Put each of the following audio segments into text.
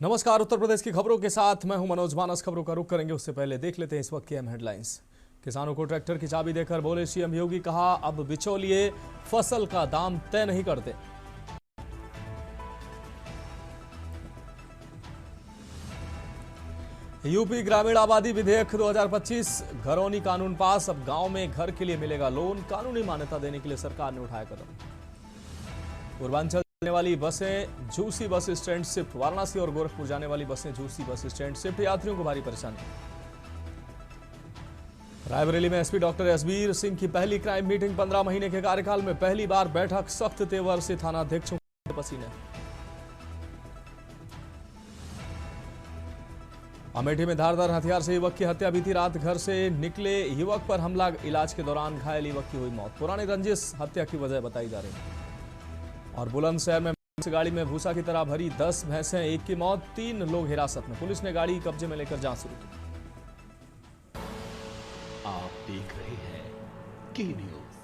नमस्कार। उत्तर प्रदेश की खबरों के साथ मैं हूं मनोज मानस। खबरों का रुख करेंगे उससे पहले देख लेते हैं इस वक्त की अहम हेडलाइंस। किसानों को ट्रैक्टर की चाबी देकर बोले सीएम योगी, कहा अब बिचौलिए फसल का दाम तय नहीं करते। यूपी ग्रामीण आबादी विधेयक 2025 घरौनी कानून पास। अब गांव में घर के लिए मिलेगा लोन। कानूनी मान्यता देने के लिए सरकार ने उठाया कदम। पूर्वांचल जाने वाली बसें Jhusi bus stand shift. Varanasi और गोरखपुर जाने वाली बसें झूसी बस स्टैंड शिफ्ट। यात्रियों को भारी परेशानी। रायबरेली में एसपी डॉक्टर एसबीर सिंह की पहली क्राइम मीटिंग। 15 महीने के कार्यकाल में पहली बार बैठक। सख्त तेवर से थानाध्यक्षों के पसीने। अमेठी में धारदार हथियार से युवक की हत्या। बीती रात घर से निकले युवक पर हमला। इलाज के दौरान घायल युवक की हुई मौत। पुरानी रंजिश हत्या की वजह बताई जा रही। और बुलंदशहर में गाड़ी में भूसा की तरह भरी 10 भैंसें, एक की मौत, 3 लोग हिरासत में। पुलिस ने गाड़ी कब्जे में लेकर जांच शुरू की। आप देख रहे हैं के न्यूज,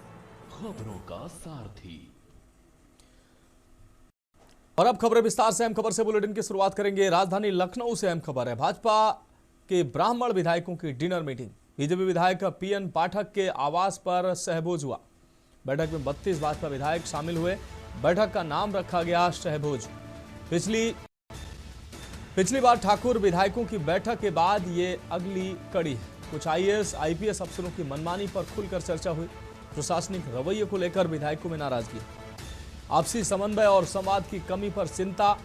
खबरों का सारथी। और अब खबरें विस्तार से। अहम खबर से बुलेटिन की शुरुआत करेंगे। राजधानी लखनऊ से अहम खबर है। भाजपा के ब्राह्मण विधायकों की डिनर मीटिंग। बीजेपी विधायक पीएन पाठक के आवास पर सहभोज हुआ। बैठक में 32 भाजपा विधायक शामिल हुए। बैठक का नाम रखा गया सहभोज। पिछली बार ठाकुर विधायकों की बैठक के बाद ये अगली कड़ी है। कुछ आईएएस आईपीएस अफसरों की मनमानी पर खुलकर चर्चा हुई। प्रशासनिक रवैये को लेकर विधायकों में नाराजगी। आपसी समन्वय और संवाद की कमी पर चिंता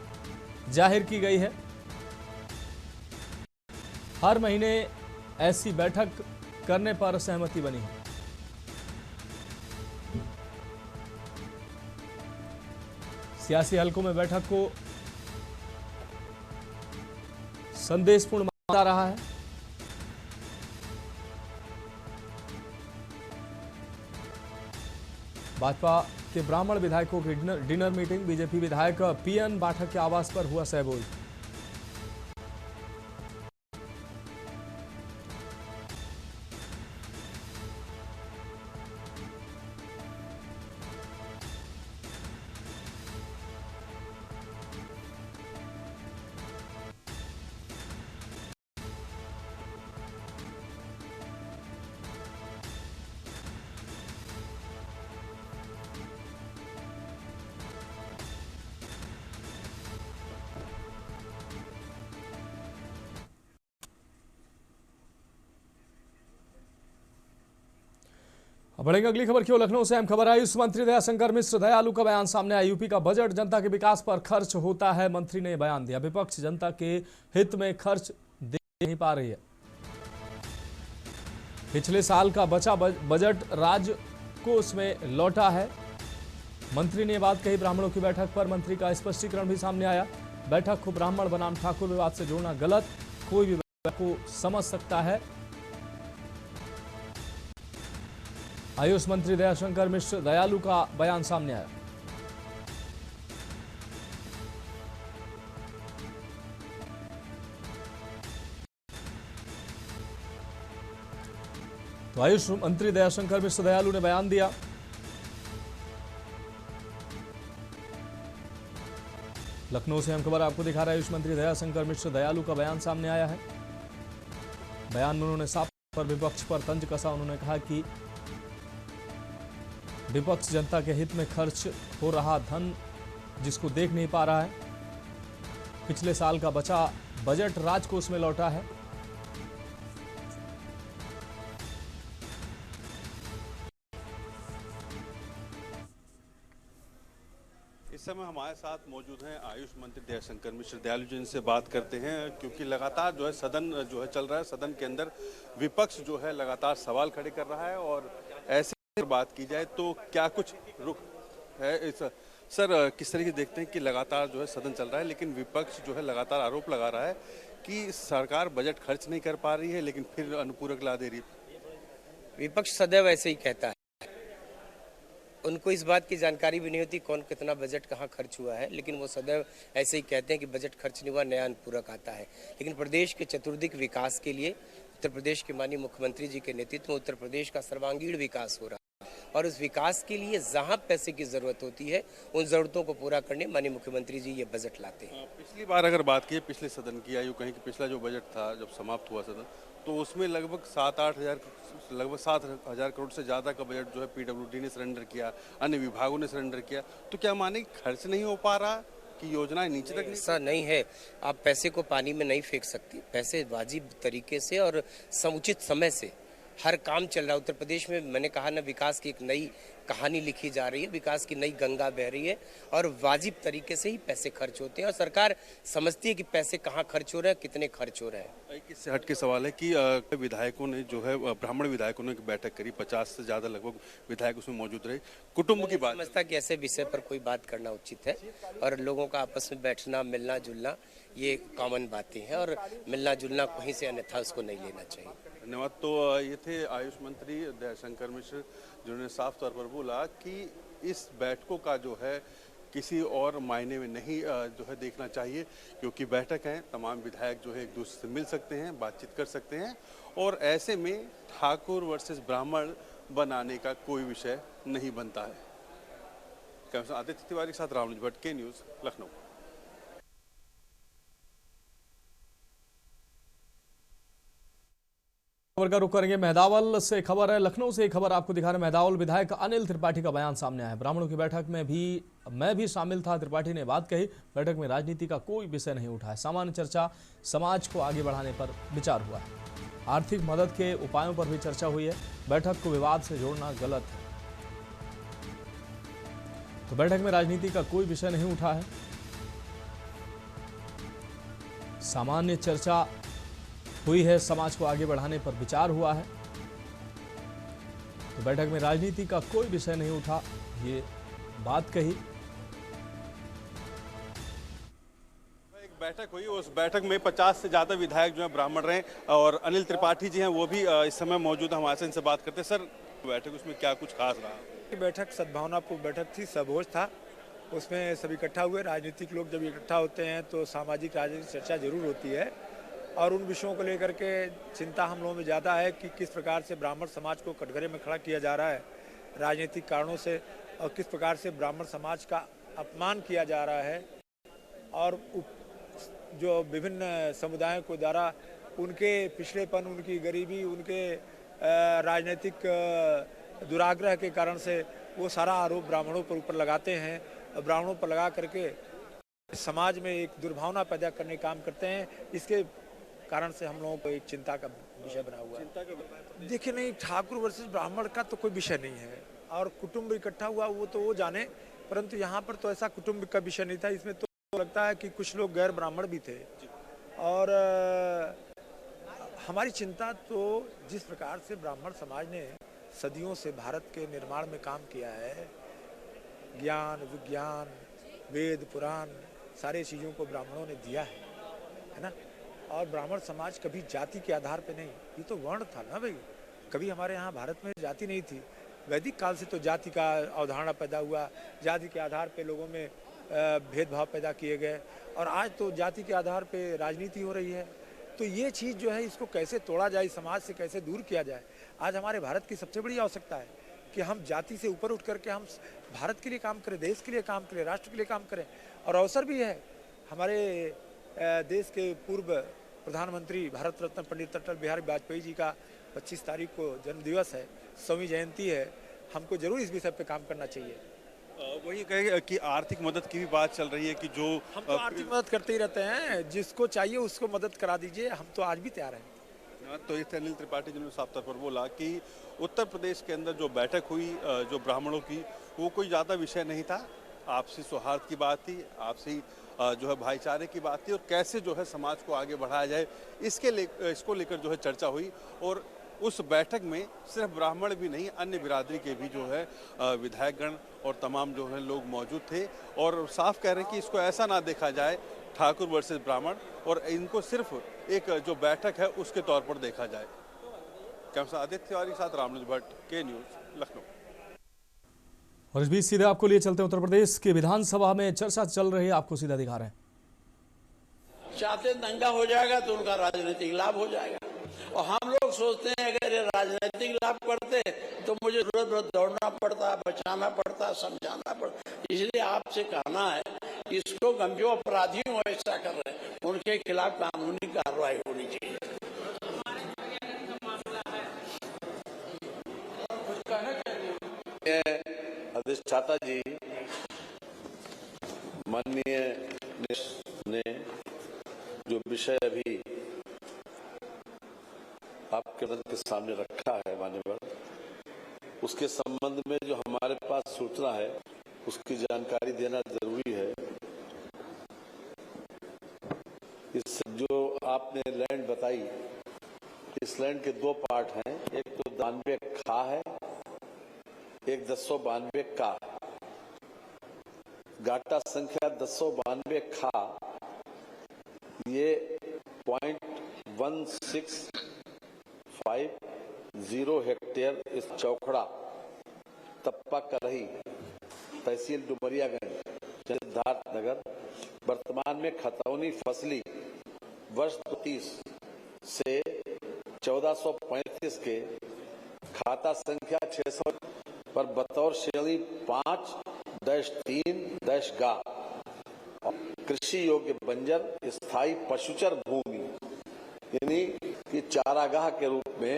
जाहिर की गई है। हर महीने ऐसी बैठक करने पर सहमति बनी है। सियासी हलकों में बैठक को संदेशपूर्ण माना जा रहा है। भाजपा के ब्राह्मण विधायकों की डिनर मीटिंग। बीजेपी विधायक पीएन पाठक के आवास पर हुआ सहभोज। अब बढ़ेंगे अगली खबर की ओर। लखनऊ से अहम खबर है। आयुष मंत्री दयाशंकर मिश्र दयालु का बयान सामने आया। यूपी का बजट जनता के विकास पर खर्च होता है, मंत्री ने बयान दिया। विपक्ष जनता के हित में खर्च दे नहीं पा रही है। पिछले साल का बचा बजट राजकोष में लौटा है। मंत्री ने बात कही। ब्राह्मणों की बैठक पर मंत्री का स्पष्टीकरण भी सामने आया। बैठक को ब्राह्मण बनाम ठाकुर विवाद से जोड़ना गलत। कोई भी को समझ सकता है। आयुष मंत्री दयाशंकर मिश्र दयालु का बयान सामने आया। तो आयुष मंत्री दयाशंकर मिश्र दयालु ने बयान दिया। लखनऊ से हम खबर आपको दिखा रहे हैं। आयुष मंत्री दयाशंकर मिश्र दयालु का बयान सामने आया है। बयान में उन्होंने साफ पर विपक्ष पर तंज कसा। उन्होंने कहा कि विपक्ष जनता के हित में खर्च हो रहा धन जिसको देख नहीं पा रहा है। पिछले साल का बचा बजट राजकोष में लौटा है। इस समय हमारे साथ मौजूद हैं आयुष मंत्री दयाशंकर मिश्र दयालु जी। इनसे बात करते हैं क्योंकि लगातार जो है सदन जो है चल रहा है। सदन के अंदर विपक्ष जो है लगातार सवाल खड़े कर रहा है और ऐसे बात की जाए तो क्या कुछ रुख है इस सर किस तरीके देखते हैं कि लगातार जो है सदन चल रहा है लेकिन विपक्ष जो है लगातार आरोप लगा रहा है कि सरकार बजट खर्च नहीं कर पा रही है लेकिन फिर अनुपूरक ला दे रही है। विपक्ष सदैव ऐसे ही कहता है। उनको इस बात की जानकारी भी नहीं होती कौन कितना बजट कहाँ खर्च हुआ है, लेकिन वो सदैव ऐसे ही कहते हैं कि बजट खर्च नहीं हुआ, नया अनुपूरक आता है। लेकिन प्रदेश के चतुर्दिक विकास के लिए उत्तर प्रदेश के माननीय मुख्यमंत्री जी के नेतृत्व में उत्तर प्रदेश का सर्वांगीण विकास हो रहा है। और उस विकास के लिए जहाँ पैसे की ज़रूरत होती है उन ज़रूरतों को पूरा करने माननीय मुख्यमंत्री जी ये बजट लाते हैं। पिछली बार अगर बात की पिछले सदन की, या यूँ कहें कि पिछला जो बजट था जब समाप्त हुआ सदन, तो उसमें लगभग 7-8 हज़ार करोड़ से ज़्यादा का बजट जो है पीडब्ल्यूडी ने सरेंडर किया, अन्य विभागों ने सरेंडर किया। तो क्या माने खर्च नहीं हो पा रहा कि योजनाएं नीचे तक ऐसा नहीं है, आप पैसे को पानी में नहीं फेंक सकती। पैसे वाजिब तरीके से और समुचित समय से हर काम चल रहा है उत्तर प्रदेश में। मैंने कहा ना, विकास की एक नई कहानी लिखी जा रही है, विकास की नई गंगा बह रही है और वाजिब तरीके से ही पैसे खर्च होते हैं और सरकार समझती है कि पैसे कहाँ खर्च हो रहे हैं, कितने खर्च हो रहे हैं। एक इससे हट के सवाल है कि विधायकों ने जो है ब्राह्मण विधायकों ने एक बैठक करी, 50 से ज़्यादा लगभग विधायक उसमें मौजूद रहे। कुटुंब की बात समझता कि ऐसे विषय पर कोई बात करना उचित है और लोगों का आपस में बैठना, मिलना जुलना ये कॉमन बातें हैं और मिलना जुलना कहीं से अन्यथा उसको नहीं लेना चाहिए। धन्यवाद। तो ये थे आयुष मंत्री दयाशंकर मिश्र, जिन्होंने साफ तौर पर बोला कि इस बैठकों का जो है किसी और मायने में नहीं जो है देखना चाहिए, क्योंकि बैठक है, तमाम विधायक जो है एक दूसरे से मिल सकते हैं, बातचीत कर सकते हैं और ऐसे में ठाकुर वर्सेस ब्राह्मण बनाने का कोई विषय नहीं बनता है। कैमरा आदित्य तिवारी के साथ रामनुज भट्ट, के न्यूज़, लखनऊ। खबर का रुख करेंगे मेहदावल से। खबर है लखनऊ से, खबर आपको दिखा रहे। मेहदावल विधायक अनिल त्रिपाठी का बयान सामने आया है। ब्राह्मणों की बैठक में मैं भी शामिल था। त्रिपाठी ने बात कही, बैठक में राजनीति का कोई विषय नहीं उठा है, सामान्य चर्चा समाज को आगे बढ़ाने पर विचार हुआ है। आर्थिक मदद के उपायों पर भी चर्चा हुई है। बैठक को विवाद से जोड़ना गलत है। तो बैठक में राजनीति का कोई विषय नहीं उठा है, सामान्य चर्चा हुई है, समाज को आगे बढ़ाने पर विचार हुआ है। तो बैठक में राजनीति का कोई विषय नहीं उठा, ये बात कही। एक बैठक हुई, उस बैठक में 50 से ज्यादा विधायक जो है ब्राह्मण रहे और अनिल त्रिपाठी जी हैं वो भी इस समय मौजूद हैं। हमारे से इनसे बात करते हैं। सर, बैठक उसमें क्या कुछ खास रहा? बैठक सद्भावनापूर्ण बैठक थी, सबोज था, उसमें सब इकट्ठा हुए। राजनीतिक लोग जब इकट्ठा होते हैं तो सामाजिक राजनीतिक चर्चा जरूर होती है और उन विषयों को लेकर के चिंता हम लोगों में ज़्यादा है कि किस प्रकार से ब्राह्मण समाज को कटघरे में खड़ा किया जा रहा है राजनीतिक कारणों से और किस प्रकार से ब्राह्मण समाज का अपमान किया जा रहा है और जो विभिन्न समुदायों को द्वारा उनके पिछड़ेपन, उनकी गरीबी, उनके राजनीतिक दुराग्रह के कारण से वो सारा आरोप ब्राह्मणों पर ऊपर लगाते हैं और ब्राह्मणों पर लगा करके समाज में एक दुर्भावना पैदा करने का काम करते हैं। इसके कारण से हम लोगों को एक चिंता का विषय बना हुआ है। देखिए, नहीं, ठाकुर वर्सेस ब्राह्मण का तो कोई विषय नहीं है और कुटुंब इकट्ठा हुआ वो तो वो जाने, परंतु यहाँ पर तो ऐसा कुटुंब का विषय नहीं था। इसमें तो लगता है कि कुछ लोग गैर ब्राह्मण भी थे और हमारी चिंता तो जिस प्रकार से ब्राह्मण समाज ने सदियों से भारत के निर्माण में काम किया है, ज्ञान, विज्ञान, वेद, पुराण, सारे चीज़ों को ब्राह्मणों ने दिया है ना। और ब्राह्मण समाज कभी जाति के आधार पे नहीं, ये तो वर्ण था ना भाई। कभी हमारे यहाँ भारत में जाति नहीं थी। वैदिक काल से तो जाति का अवधारणा पैदा हुआ, जाति के आधार पे लोगों में भेदभाव पैदा किए गए और आज तो जाति के आधार पे राजनीति हो रही है। तो ये चीज़ जो है, इसको कैसे तोड़ा जाए, समाज से कैसे दूर किया जाए। आज हमारे भारत की सबसे बड़ी आवश्यकता है कि हम जाति से ऊपर उठ करके हम भारत के लिए काम करें, देश के लिए काम करें, राष्ट्र के लिए काम करें। और अवसर भी है, हमारे देश के पूर्व प्रधानमंत्री भारत रत्न पंडित अटल बिहारी वाजपेयी जी का 25 तारीख को जन्मदिवस है, 100वीं जयंती है। हमको जरूर इस विषय पे काम करना चाहिए। वही कहे कि आर्थिक मदद की भी बात चल रही है कि जो हम तो आर्थिक मदद करते ही रहते हैं, जिसको चाहिए उसको मदद करा दीजिए, हम तो आज भी तैयार हैं। तो इस अनिल त्रिपाठी जिन्होंने साफ तौर पर बोला कि उत्तर प्रदेश के अंदर जो बैठक हुई जो ब्राह्मणों की, वो कोई ज़्यादा विषय नहीं था। आपसी सौहार्द की बात थी, आपसी जो है भाईचारे की बात थी और कैसे जो है समाज को आगे बढ़ाया जाए इसको लेकर जो है चर्चा हुई। और उस बैठक में सिर्फ ब्राह्मण भी नहीं, अन्य बिरादरी के भी जो है विधायकगण और तमाम जो है लोग मौजूद थे और साफ कह रहे हैं कि इसको ऐसा ना देखा जाए ठाकुर वर्सेस ब्राह्मण और इनको सिर्फ एक जो बैठक है उसके तौर पर देखा जाए। कैमरा आदित्य तिवारी के साथ रामनुज भट्ट, के न्यूज़, लखनऊ। और इस बीच सीधे आपको लिए चलते उत्तर प्रदेश की विधानसभा में चर्चा चल रही है, आपको सीधा दिखा रहे हैं। चाहते दंगा हो जाएगा तो उनका राजनीतिक लाभ हो जाएगा। और हम लोग सोचते हैं अगर ये राजनीतिक लाभ करते तो मुझे रोज दौड़ना पड़ता, बचाना पड़ता, समझाना पड़ता। इसलिए आपसे कहना है, इसको गंभीर अपराधी ऐसा कर रहे हैं, उनके खिलाफ कानूनी कार्रवाई होनी चाहिए। अधिष्ठाता जी माननीय ने जो विषय अभी आपके मन के सामने रखा है मान्यवर, उसके संबंध में जो हमारे पास सूचना है उसकी जानकारी देना जरूरी है। इस जो आपने लैंड बताई, इस लैंड के दो पार्ट हैं, एक तो 92 खा है, एक 1092 का। गाटा संख्या 1092 खा ये 0.1650 हेक्टेयर इस चौखड़ा तप्पा करही तहसील डुमरियागंज सिद्धार्थ नगर वर्तमान में खतौनी फसली वर्ष 30 से 1435 के खाता संख्या 600 पर बतौर श्रेणी 5-3-गा कृषि योग्य बंजर स्थायी पशुचर भूमि यानी कि चारागाह के रूप में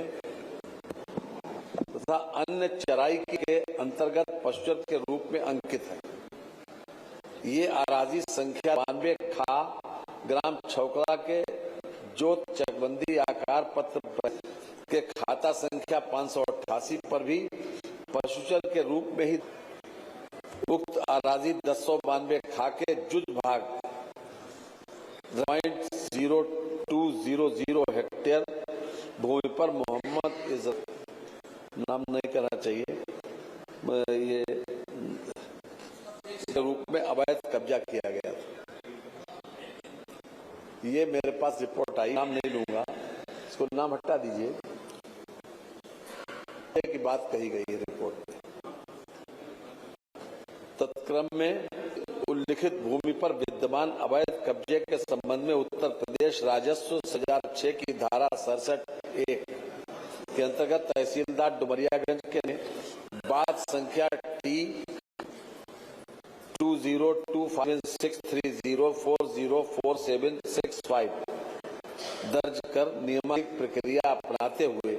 तथा अन्य चराई के अंतर्गत पशुचर के रूप में अंकित है। ये अराजी संख्या 92 खा ग्राम छौकड़ा के जोत चकबंदी आकार पत्र के खाता संख्या 588 पर भी पशुचर के रूप में ही उक्त अराजी 1092 खा के जुज भाग 0.0200 हेक्टेयर भूमि पर मोहम्मद इज्जत नाम नहीं करना चाहिए, ये के रूप में अवैध कब्जा किया गया। ये मेरे पास रिपोर्ट आई, नाम नहीं लूंगा, इसको नाम हटा दीजिए, की बात कही गई है रिपोर्ट में। तत्क्रम में उल्लिखित भूमि पर विद्यमान अवैध कब्जे के संबंध में उत्तर प्रदेश राजस्व 2006 की धारा 67(1) के अंतर्गत तहसीलदार डुमरियागंज के ने बात संख्या T20256304044765 दर्ज कर नियमानुसार प्रक्रिया अपनाते हुए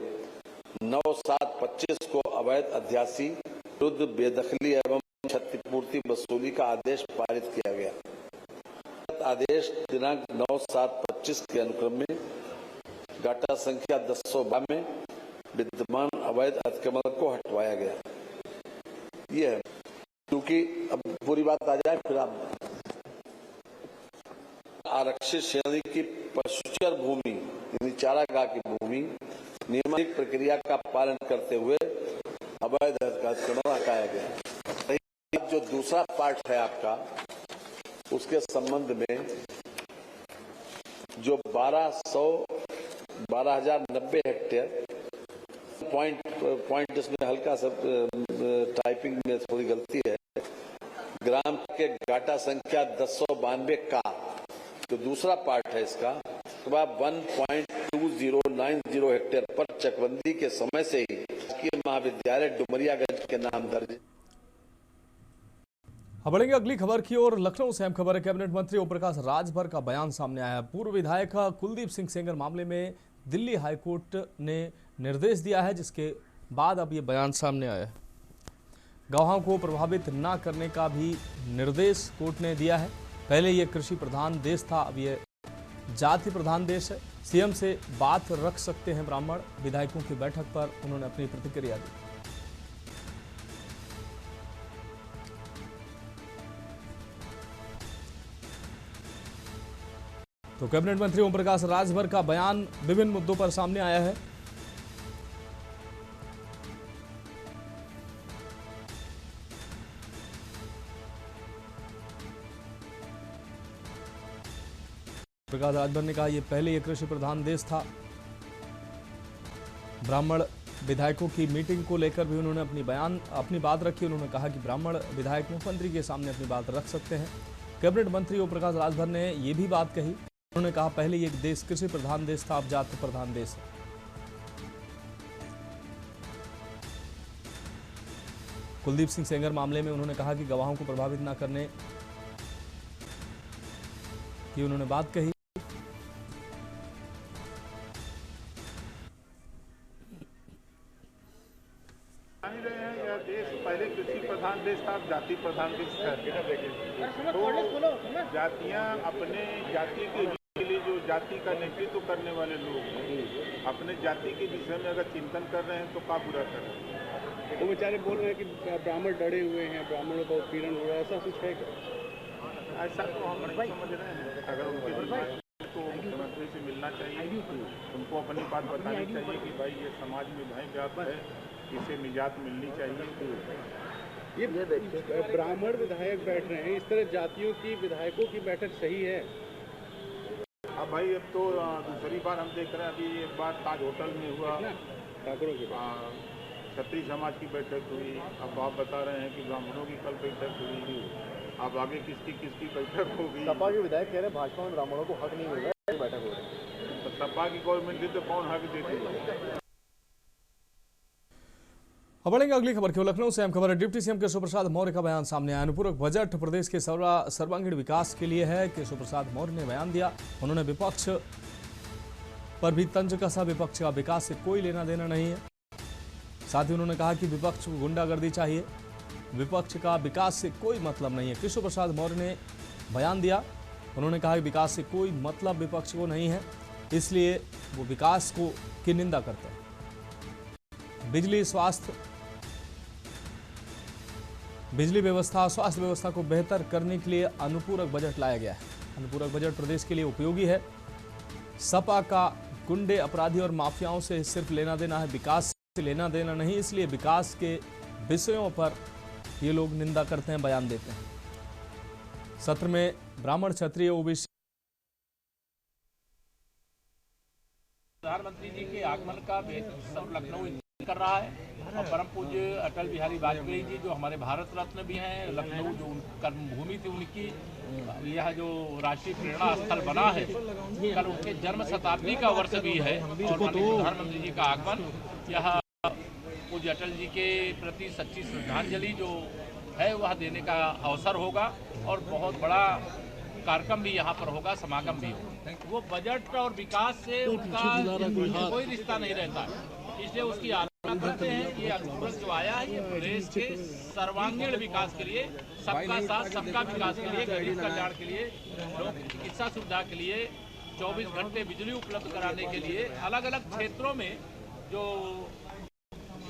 9/7/25 को अवैध अध्यासी विरुद्ध बेदखली एवं क्षतिपूर्ति वसूली का आदेश पारित किया गया। आदेश दिनांक 9/7/25 के अनुक्रम में गाटा संख्या 1092 में विद्यमान अवैध अतिक्रमण को हटवाया गया। ये है, क्योंकि अब पूरी बात आ जाए फिर आप आरक्षित श्रेणी की पशुचर भूमि यानी चारागाह की भूमि नियमित प्रक्रिया का पालन करते हुए अवैध अतिक्रमण हटाया गया। जो दूसरा पार्ट है आपका, उसके संबंध में जो 12,090 हेक्टेयर पॉइंट इसमें हल्का सा टाइपिंग में थोड़ी गलती है, ग्राम के गाटा संख्या 1092 का जो दूसरा पार्ट है इसका 1.2090 हेक्टेयर पर चकबंदी के समय से ही महाविद्यालय डुमरियागंज के नाम दर्ज। अब बढ़ेंगे अगली खबर की ओर। लखनऊ से अहम खबर है, कैबिनेट मंत्री ओम प्रकाश राजभर का बयान सामने आया है। पूर्व विधायक कुलदीप सिंह सेंगर मामले में दिल्ली हाईकोर्ट ने निर्देश दिया है, जिसके बाद अब ये बयान सामने आया है। गवाहों को प्रभावित न करने का भी निर्देश कोर्ट ने दिया है। पहले ये कृषि प्रधान देश था, अब ये जाति प्रधान देश है। सीएम से बात रख सकते हैं ब्राह्मण, विधायकों की बैठक पर उन्होंने अपनी प्रतिक्रिया दी। तो कैबिनेट मंत्री ओम प्रकाश राजभर का बयान विभिन्न मुद्दों पर सामने आया है। प्रकाश राजभर ने कहा ये पहले ये कृषि प्रधान देश था। ब्राह्मण विधायकों की मीटिंग को लेकर भी उन्होंने अपनी बात रखी। उन्होंने कहा कि ब्राह्मण विधायक मुख्यमंत्री के सामने अपनी बात रख सकते हैं। कैबिनेट मंत्री ओम प्रकाश राजभर ने ये भी बात कही। उन्होंने कहा पहले ये देश कृषि प्रधान देश था, अब जाति प्रधान देश है। कुलदीप सिंह सेंगर मामले में उन्होंने कहा कि गवाहों को प्रभावित न करने की उन्होंने बात कही। यह देश पहले कृषि प्रधान देश था, जाति प्रधान देश है। तो जातियां अपने जाति के लिए जो जाति का नेतृत्व करने वाले लोग हैं, अपने जाति के विषय में अगर चिंतन कर रहे हैं तो का बुरा कर रहे हैं। तो बेचारे बोल रहे हैं कि ब्राह्मण डरे हुए हैं, ब्राह्मणों का उत्पीड़न हो रहा है, ऐसा कुछ है क्या? ऐसा तो हम नहीं समझ रहे हैं। अगर उनके तो मुख्यमंत्री से मिलना चाहिए, उनको अपनी बात बतानी चाहिए कि भाई ये समाज में भय व्याप्त है, इसे निजात मिलनी चाहिए। ये ब्राह्मण विधायक बैठ रहे हैं, इस तरह जातियों की विधायकों की बैठक सही है? अब भाई अब तो दूसरी बार हम देख रहे हैं, अभी एक बार ताज होटल में हुआ, ठाकुरों की क्षत्रिय समाज की बैठक हुई। अब आप बता रहे हैं कि ब्राह्मणों की कल बैठक हुई, अब आगे किसकी बैठक होगी? सपा के विधायक कह रहे हैं भाजपा में ब्राह्मणों को हक नहीं मिल रहा है, बैठक हो रही है। तो सपा की गवर्नमेंट थी तो कौन हक देती? अब बढ़ेंगे अगली खबर की। लखनऊ से अहम खबर है। डिप्टी सीएम केशव प्रसाद मौर्य का बयान सामने आया। अनुपूरक बजट प्रदेश के सर्वांगीण विकास के लिए है। केशव प्रसाद मौर्य ने बयान दिया। उन्होंने विपक्ष पर भी तंज कसा। विपक्ष का विकास से कोई लेना देना नहीं है। साथ ही उन्होंने कहा कि विपक्ष को गुंडागर्दी चाहिए, विपक्ष का विकास से कोई मतलब नहीं है। केशव प्रसाद मौर्य ने बयान दिया। उन्होंने कहा कि विकास से कोई मतलब विपक्ष को नहीं है, इसलिए वो विकास की निंदा करते हैं। बिजली व्यवस्था, स्वास्थ्य व्यवस्था को बेहतर करने के लिए अनुपूरक बजट लाया गया है। अनुपूरक बजट प्रदेश के लिए उपयोगी है। सपा का गुंडे, अपराधी और माफियाओं से सिर्फ लेना देना है, विकास से लेना देना नहीं, इसलिए विकास के विषयों पर ये लोग निंदा करते हैं, बयान देते हैं। सत्र में ब्राह्मण, क्षत्रिय, ओबीसी प्रधानमंत्री जी के आगमन का सब लखनऊ कर रहा है और परम पूज्य अटल बिहारी वाजपेयी जी जो हमारे भारत रत्न भी हैं, लखनऊ जो कर्मभूमि थी उनकी, यह जो राष्ट्रीय प्रेरणा स्थल बना है, कल उनके जन्म शताब्दी का वर्ष भी है और प्रधानमंत्री जी का आगमन, यह पूज्य अटल जी के प्रति सच्ची श्रद्धांजलि जो है वह देने का अवसर होगा और बहुत बड़ा कार्यक्रम भी यहाँ पर होगा, समागम भी होगा। वो बजट और विकास से उनका कोई रिश्ता नहीं रहता है, इसलिए उसकी आलोचना करते हैं। ये अनुपूरक जो आया है ये प्रदेश के सर्वांगीण विकास के लिए, सबका साथ सबका विकास के लिए, गरीब कल्याण के लिए, लोग चिकित्सा सुविधा के लिए, 24 घंटे बिजली उपलब्ध कराने के लिए, अलग अलग क्षेत्रों में जो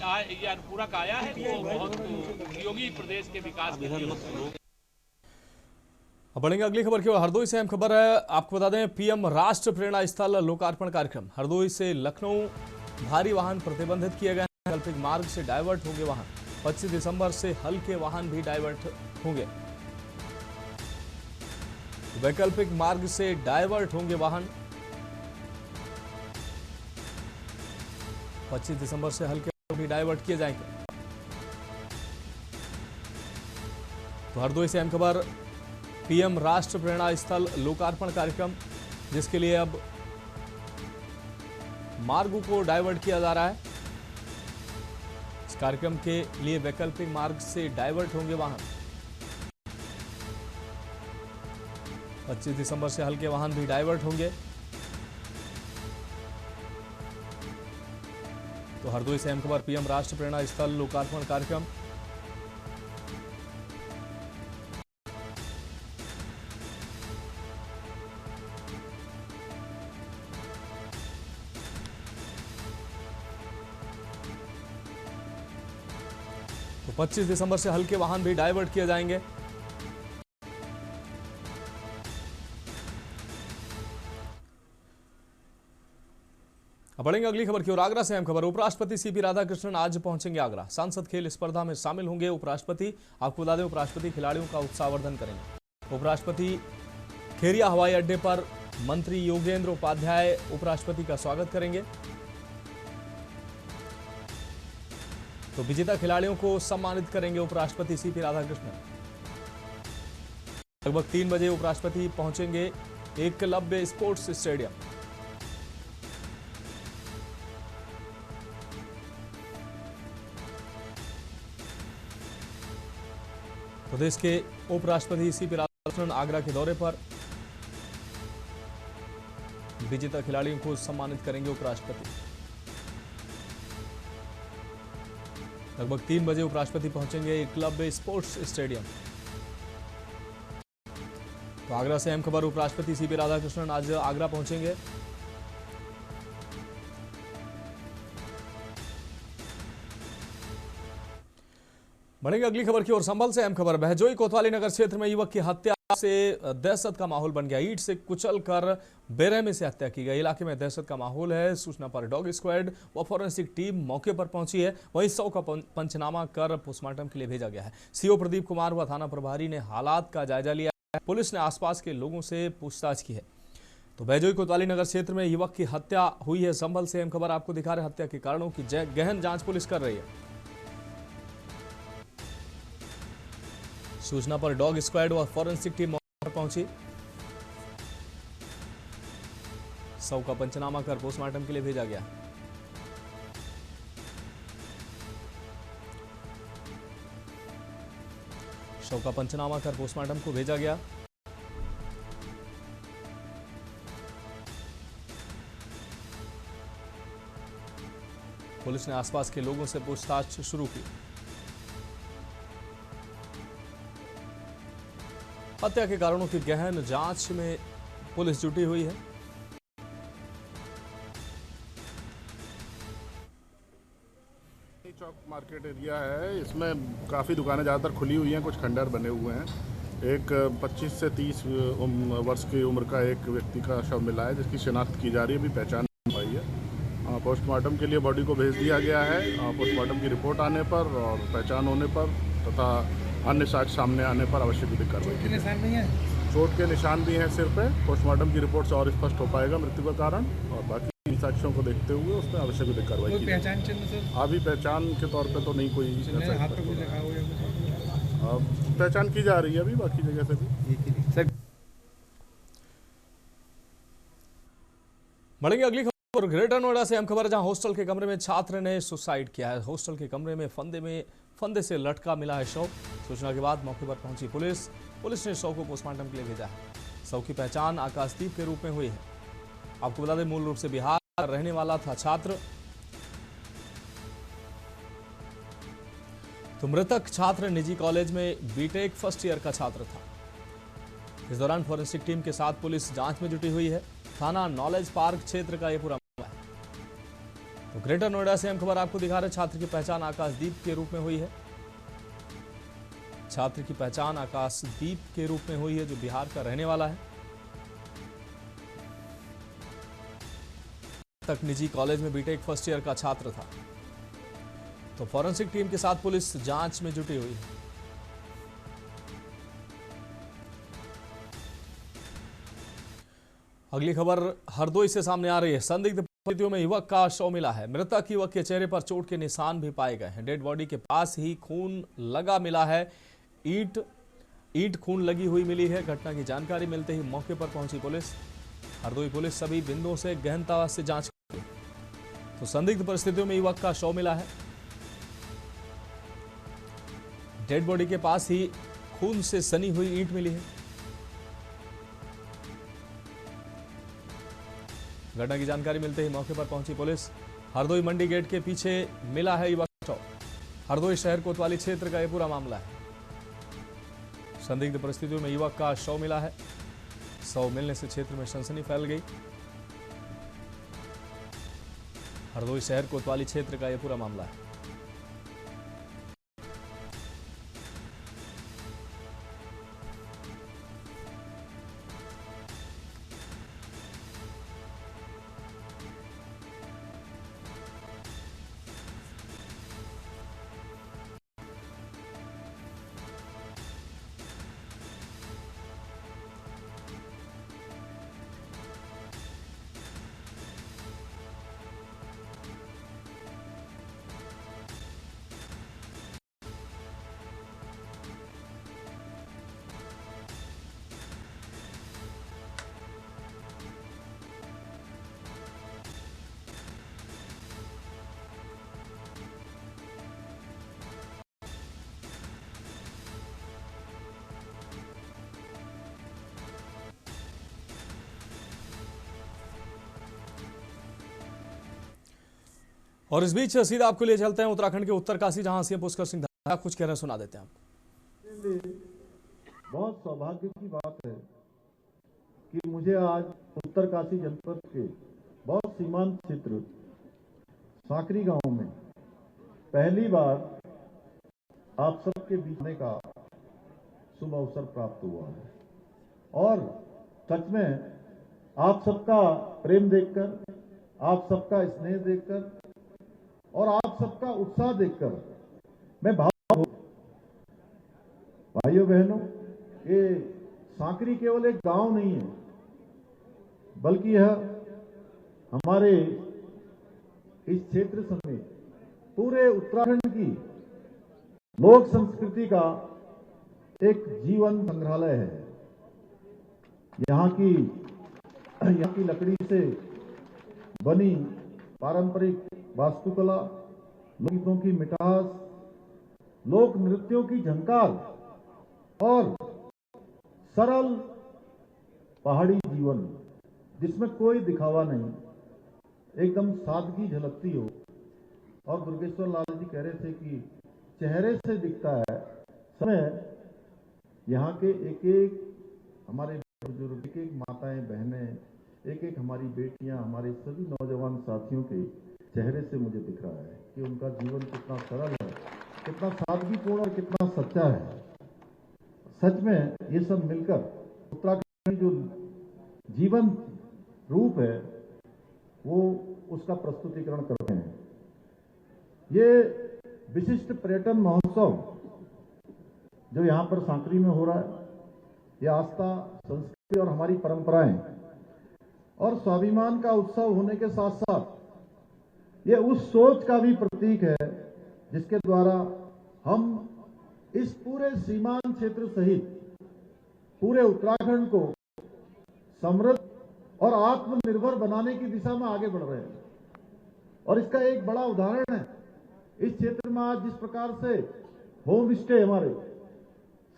ये अनुपूरक आया है वो बहुत उपयोगी प्रदेश के विकास के लिए होगा। अब बढ़ेंगे अगली खबर की ओर। हरदोई से अहम खबर है। आपको बता दें, पीएम राष्ट्र प्रेरणा स्थल लोकार्पण कार्यक्रम। हरदोई से लखनऊ भारी वाहन प्रतिबंधित किए गए हैं। वैकल्पिक मार्ग से डाइवर्ट होंगे वाहन। 25 दिसंबर से हल्के वाहन भी डाइवर्ट होंगे। वैकल्पिक मार्ग से डाइवर्ट होंगे वाहन। 25 दिसंबर से हल्के भी डाइवर्ट किए जाएंगे। तो हरदोई से अहम खबर, पीएम राष्ट्र प्रेरणा स्थल लोकार्पण कार्यक्रम, जिसके लिए अब मार्गों को डाइवर्ट किया जा रहा है। इस कार्यक्रम के लिए वैकल्पिक मार्ग से डाइवर्ट होंगे वाहन। 25 दिसंबर से हल्के वाहन भी डाइवर्ट होंगे। तो हरदोई से अहम खबर, पीएम राष्ट्र प्रेरणा स्थल लोकार्पण कार्यक्रम। तो 25 दिसंबर से हल्के वाहन भी डाइवर्ट किए जाएंगे। अब बढ़ेंगे अगली खबर की ओर। आगरा से अहम खबर, उपराष्ट्रपति सीपी राधाकृष्णन आज पहुंचेंगे आगरा। सांसद खेल स्पर्धा में शामिल होंगे उपराष्ट्रपति। आपको बता दें, उपराष्ट्रपति खिलाड़ियों का उत्साहवर्धन करेंगे। उपराष्ट्रपति खेरिया हवाई अड्डे पर मंत्री योगेंद्र उपाध्याय उपराष्ट्रपति का स्वागत करेंगे। तो विजेता खिलाड़ियों को सम्मानित करेंगे उपराष्ट्रपति सीपी राधाकृष्णन। लगभग 3 बजे उपराष्ट्रपति पहुंचेंगे एकलव्य स्पोर्ट्स स्टेडियम। प्रदेश के उपराष्ट्रपति सीपी राधाकृष्णन आगरा के दौरे पर। विजेता खिलाड़ियों को सम्मानित करेंगे उपराष्ट्रपति। लगभग 3 बजे उपराष्ट्रपति पहुंचेंगे क्लब स्पोर्ट्स स्टेडियम। तो आगरा से अहम खबर, उपराष्ट्रपति सीपी राधाकृष्णन आज आगरा पहुंचेंगे। बढ़ेंगे अगली खबर की ओर। संभल से अहम खबर, बहजोई कोतवाली नगर क्षेत्र में युवक की हत्या से दहशत का माहौल बन गया। ईंट से कुचलकर बेरहमी से हत्या की गई। इलाके में दहशत का माहौल है। सूचना पर डॉग स्क्वाड व फॉरेंसिक टीम मौके पर पहुंची है। वहीं शव का पंचनामा कर पोस्टमार्टम के लिए भेजा गया है। सीओ प्रदीप कुमार व थाना प्रभारी ने हालात का जायजा लिया है। पुलिस ने आसपास के लोगों से पूछताछ की है। तो बहजोई कोतवाली नगर क्षेत्र में युवक की हत्या हुई है। संभल से अहम खबर आपको दिखा रहे, हत्या के कारणों की गहन जांच पुलिस कर रही है। सूचना पर डॉग स्क्वाड व फॉरेंसिक टीम मौके पर पहुंची। शव का पंचनामा कर पोस्टमार्टम के लिए भेजा गया। शव का पंचनामा कर पोस्टमार्टम को भेजा गया। पुलिस ने आसपास के लोगों से पूछताछ शुरू की। हत्या के कारणों की गहन जांच में पुलिस जुटी हुई है। चौक मार्केट एरिया है, इसमें काफ़ी दुकानें ज़्यादातर खुली हुई हैं, कुछ खंडहर बने हुए हैं। एक 25 से 30 वर्ष की उम्र का एक व्यक्ति का शव मिला है, जिसकी शिनाख्त की जा रही है, अभी पहचान नहीं पाई है। पोस्टमार्टम के लिए बॉडी को भेज दिया गया है। पोस्टमार्टम की रिपोर्ट आने पर और पहचान होने पर तथा अन्य साक्ष्य सामने आने पर आवश्यक विधिक कार्रवाई की जाएगी। चोट के निशान भी हैं सिर पे। पोस्टमार्टम की रिपोर्ट से और स्पष्ट हो पाएगा मृत्यु का कारण, और बाकी साक्ष्यों को देखते हुए उसमें आवश्यक विधिक कार्रवाई की पहचान चिन्ह सर? अभी पहचान के तौर पे तो नहीं कोई पहचान की जा रही है अभी बाकी जगह से भी। सर बढ़ेंगे अगली खबर। ग्रेटर नोएडा से अहम खबर, जहां हॉस्टल के कमरे में छात्र ने सुसाइड किया है। हॉस्टल के कमरे में फंदे से लटका मिला है शव। सूचना के बाद मौके पर पहुंची पुलिस ने शव को पोस्टमार्टम के लिए भेजा है। शव की पहचान आकाशदीप के रूप में हुई है। आपको बता दें, मूल रूप से बिहार का रहने वाला था छात्र। तो मृतक छात्र निजी कॉलेज में बीटेक फर्स्ट ईयर का छात्र था। इस दौरान फॉरेंसिक टीम के साथ पुलिस जांच में जुटी हुई है। थाना नॉलेज पार्क क्षेत्र का यह पूरा मामला है। तो ग्रेटर नोएडा से हम खबर आपको दिखा रहे, छात्र की पहचान आकाशदीप के रूप में हुई है। छात्र की पहचान आकाशदीप के रूप में हुई है, जो बिहार का रहने वाला है। तक निजी कॉलेज में बीटेक फर्स्ट ईयर का छात्र था। तो फॉरेंसिक टीम के साथ पुलिस जांच में जुटी हुई है। अगली खबर हरदोई से सामने आ रही है। संदिग्ध परिस्थितियों में युवक का शव मिला है। मृतक युवक के चेहरे पर चोट के निशान भी पाए गए हैं। डेड बॉडी के पास ही खून लगा मिला है। ईंट खून लगी हुई मिली है। घटना की जानकारी मिलते ही मौके पर पहुंची पुलिस। हरदोई पुलिस सभी बिंदुओं से गहनता से जांच की। तो संदिग्ध परिस्थितियों में युवक का शव मिला है। डेड बॉडी के पास ही खून से सनी हुई ईंट मिली है। घटना की जानकारी मिलते ही मौके पर पहुंची पुलिस। हरदोई मंडी गेट के पीछे मिला है युवक शव। हरदोई शहर कोतवाली क्षेत्र का यह पूरा मामला है। संदिग्ध परिस्थितियों में युवक का शव मिला है। शव मिलने से क्षेत्र में सनसनी फैल गई। हरदोई शहर कोतवाली क्षेत्र का यह पूरा मामला है। और इस बीच सीधा आपको ले चलते हैं उत्तराखंड के उत्तरकाशी, जहां सीएम पुष्कर सिंह धामी कुछ कह रहे हैं, सुना देते हैं आपको। बहुत सौभाग्य की बात है कि मुझे आज उत्तरकाशी जनपद के बहुत सीमांत क्षेत्र सांकरी गांव में पहली बार आप सबके बीच में का शुभ अवसर प्राप्त हुआ है। और सच में आप सबका प्रेम देखकर, आप सबका स्नेह देखकर और आप सबका उत्साह देखकर मैं भावुक हूं। भाइयों बहनों, ये सांकरी केवल एक गांव नहीं है, बल्कि यह हमारे इस क्षेत्र समेत पूरे उत्तराखंड की लोक संस्कृति का एक जीवन संग्रहालय है। यहाँ की लकड़ी से बनी पारंपरिक वास्तुकला, लोकगीतों की मिठास, लोक नृत्यों की झंकार और सरल पहाड़ी जीवन जिसमें कोई दिखावा नहीं, एकदम सादगी झलकती हो। और दुर्गेश्वर लाल जी कह रहे थे कि चेहरे से दिखता है। समय यहाँ के एक एक हमारे बुजुर्ग, एक एक माताएं बहनें, एक एक हमारी बेटियां, हमारे सभी नौजवान साथियों के चेहरे से मुझे दिख रहा है कि उनका जीवन कितना सरल है, कितना सादगीपूर्ण और कितना सच्चा है। सच में ये सब मिलकर उत्तराखंड की जो जीवन रूप है वो उसका प्रस्तुतिकरण करते हैं। ये विशिष्ट पर्यटन महोत्सव जो यहाँ पर सांकरी में हो रहा है, ये आस्था, संस्कृति और हमारी परंपराएं और स्वाभिमान का उत्सव होने के साथ साथ ये उस सोच का भी प्रतीक है जिसके द्वारा हम इस पूरे सीमांत क्षेत्र सहित पूरे उत्तराखंड को समृद्ध और आत्मनिर्भर बनाने की दिशा में आगे बढ़ रहे हैं। और इसका एक बड़ा उदाहरण है, इस क्षेत्र में आज जिस प्रकार से होम स्टे हमारे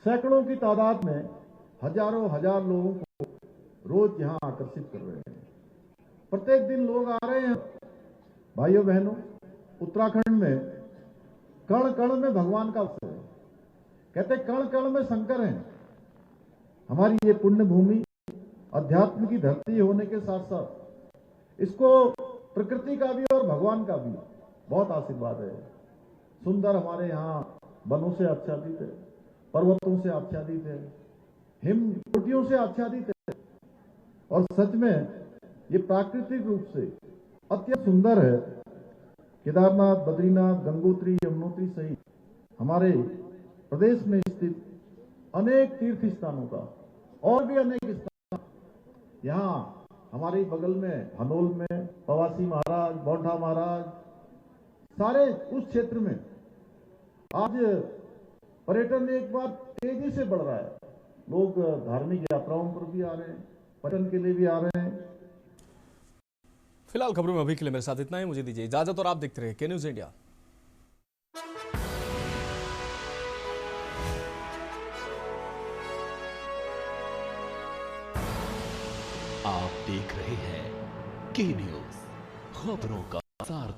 सैकड़ों की तादाद में हजारों हजार लोगों को रोज यहां आकर्षित कर रहे हैं। प्रत्येक दिन लोग आ रहे हैं। भाइयों बहनों, उत्तराखंड में कण कण में भगवान का अवसर है। कहते कण कण में शंकर हैं। हमारी ये पुण्य भूमि अध्यात्म की धरती होने के साथ साथ इसको प्रकृति का भी और भगवान का भी बहुत आशीर्वाद है। सुंदर हमारे यहाँ वनों से आच्छादित है, पर्वतों से आच्छादित है, हिम चोटियों से आच्छादित है और सच में ये प्राकृतिक रूप से अत्यंत सुंदर है। केदारनाथ, बद्रीनाथ, गंगोत्री, यमुनोत्री सहित हमारे प्रदेश में स्थित अनेक तीर्थ स्थानों का और भी अनेक स्थान यहाँ हमारे बगल में हनोल में पवासी महाराज, बौंठा महाराज, सारे उस क्षेत्र में आज पर्यटन एक बार तेजी से बढ़ रहा है। लोग धार्मिक यात्राओं पर भी आ रहे हैं, पर्यटन के लिए भी आ रहे हैं। फिलहाल खबरों में अभी के लिए मेरे साथ इतना ही। मुझे दीजिए इजाजत और आप देखते रहिए के न्यूज इंडिया। आप देख रहे हैं के न्यूज, खबरों का सार।